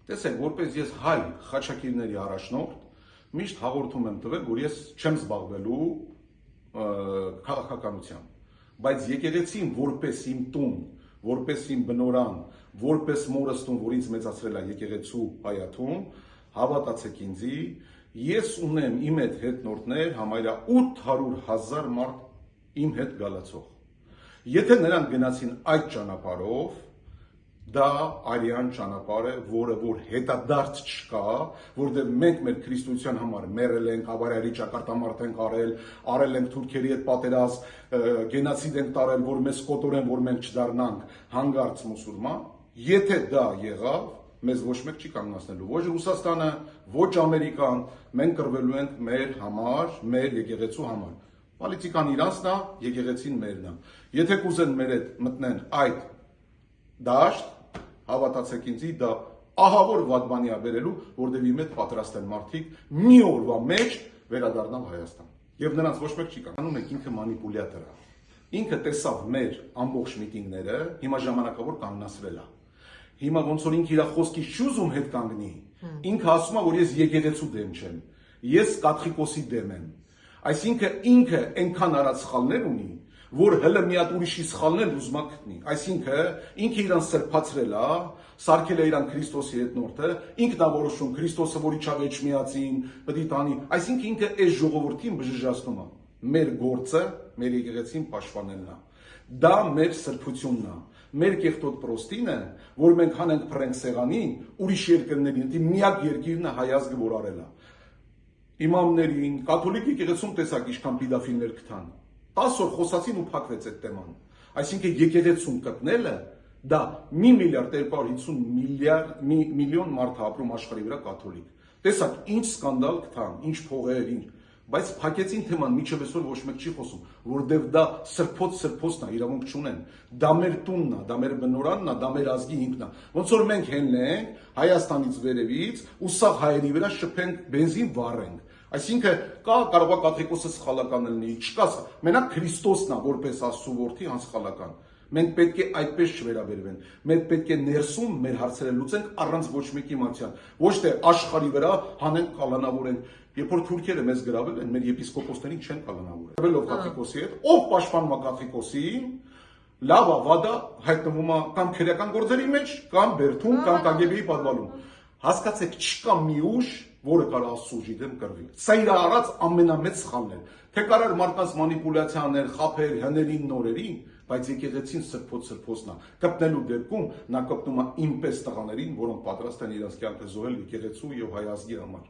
Տեսեք, որպես ես հայ խաչակիրների առաջնորդ, միշտ հաղորդում եմ տվել, որ ես չեմ զբաղվելու քաղաքականությամբ, բայց եկեղեցին որպես իմ տուն, որպես իմ բնորան, որպես մորս տուն, որ ինձ մեծացրել է եկեղեցու հայաթում, հավատացեք ինձի, ես ունեմ իմ հետ հետնորդներ, համարյա 800,000 մարդ իմ հետ գալացող։ Եթե նրանք գնացին այդ ճանապարհով, դա արյան ճանապարհ է, որը որ հետադարձ չկա, որտեղ մենք մեր քրիստոսության համար մեռել ենք, ավարյալի ճակատամարտ ենք արել ենք թուրքերի հետ պատերազմ, գենոցիդ ենք տարել, որ մեզ կոտորեն, որ մենք չդառնանք հանգարց մուսուլման, եթե դա եղավ, մեզ ոչ մեկ չի կանգնացնելու, ոչ Ռուսաստանը, ոչ Ամերիկան, մենք կռվելու ենք մեր համար, մեր եկեղեցու համար։ Պոլիտիկան իրանցն է, եկեղեցին մերն է։ Եթե կուզեն մեր հետ մտնեն այդ դաշտ, հավատացեք ինձի, դա ահավոր վատ բանի է բերելու, որտեղ իմ հետ պատրաստ են մարդիկ մի օրվա մեջ վերադառնալ Հայաստան։ Եվ նրանց ոչ մեկ չի կանգնում, ինքը մանիպուլյատոր է։ Ինքը տեսավ մեր ամբողջ միտինգները, հիմա ժամանակավոր կանգնացրել է։ Հիմա ոնց որ ինքը իր խոսքի շուզում հետ կանգնի, ինքը ասում է, որ ես եկեղեցու դեմ չեմ, ես կաթողիկոսի դեմ եմ։ Այսինքն ինքը այնքան արած սխալներ ունի, որ հələ մի հատ ուրիշի սխալն էլ ուզում է գտնի։ Այսինքն ինքը իրան սրբացրել է, սարքել է իրան Քրիստոսի հետնորդը, ինքն է որոշում Քրիստոսը որ իջավ Էջմիածին, պետք է տանի։ Այսինքն ինքը այս ժողովրդին բժշկացնում է։ Մեր գործը, մեր եկեղեցին պաշտպանելն է։ Դա մեր սրբությունն է։ Մեր կեղտոտ պրոստինը, որ մենք հանենք փռենք սեղանին, ուրիշ երկրներին, դի միակ երկիրն է հայ ազգը որ արել է։ Իմամներին, կաթոլիկ եկեղեցում տեսակ ինչքան պիդաֆիլներ կթան։ 10 օր խոսացին ու փակվեց այդ թեման։ Այսինքն եկեղեցում գտնելը դա 1,250 միլիոն մարդ ապրում աշխարհի վրա կաթոլիկ։ Տեսակ ինչ սկանդալ կթան, ինչ փողեր, ինչ, բայց փակեցին թեման, միջև այսօր ոչ մեկ չի խոսում, որովհետև դա սրբոցն է, իրավունք չունեն։ Դա մեր տունն է, դա մեր բնորանն է, դա մեր ազգի հիմքն է։ Ոնց որ մենք հենլենք Հայաստանից վերևից ու սաղ հայերի վրա շփենք բենզին վառենք։ Այսինքն կարող է կաթողիկոսը սխալական լինի, չկա, մենակ Քրիստոսն է որպես Աստծո որդի անսխալական։ Մենք պետք է այդպես չվերաբերվեն։ Մենք պետք է ներսում մեր հարցերը լուծենք առանց ոչ մեկի իմացության։ Ոչ թե աշխարհի վրա հանենք կալանավորենք։ Երբ որ թուրքերը մեզ գրավել են, մեր եպիսկոպոսներին չեն կալանավորել։ Գրելով կաթողիկոսի հետ, ով պաշտպանում է կաթողիկոսին, լավ է, վատ է, հայտնվում է կամ քրեական գործերի մեջ, կամ բերդում, կամ կագեբեի պատվալում։ Հասկացեք, չկա մի ուժ, որը կարող Աստծո ուժի դեմ կռվի։ Սա իր արած ամենամեծ սխալն է։ Թե կարար մարդկանց մանիպուլյացիաներ, խափեր, հներին, նորերին, բայց եկեղեցին սրբոցն է։ Կպնելու դեպքում նա կպնում է ինպես տղաներին, որոնք պատրաստ են իրենց կյանքը զոհել եկեղեցու եւ հայ ազգի համար։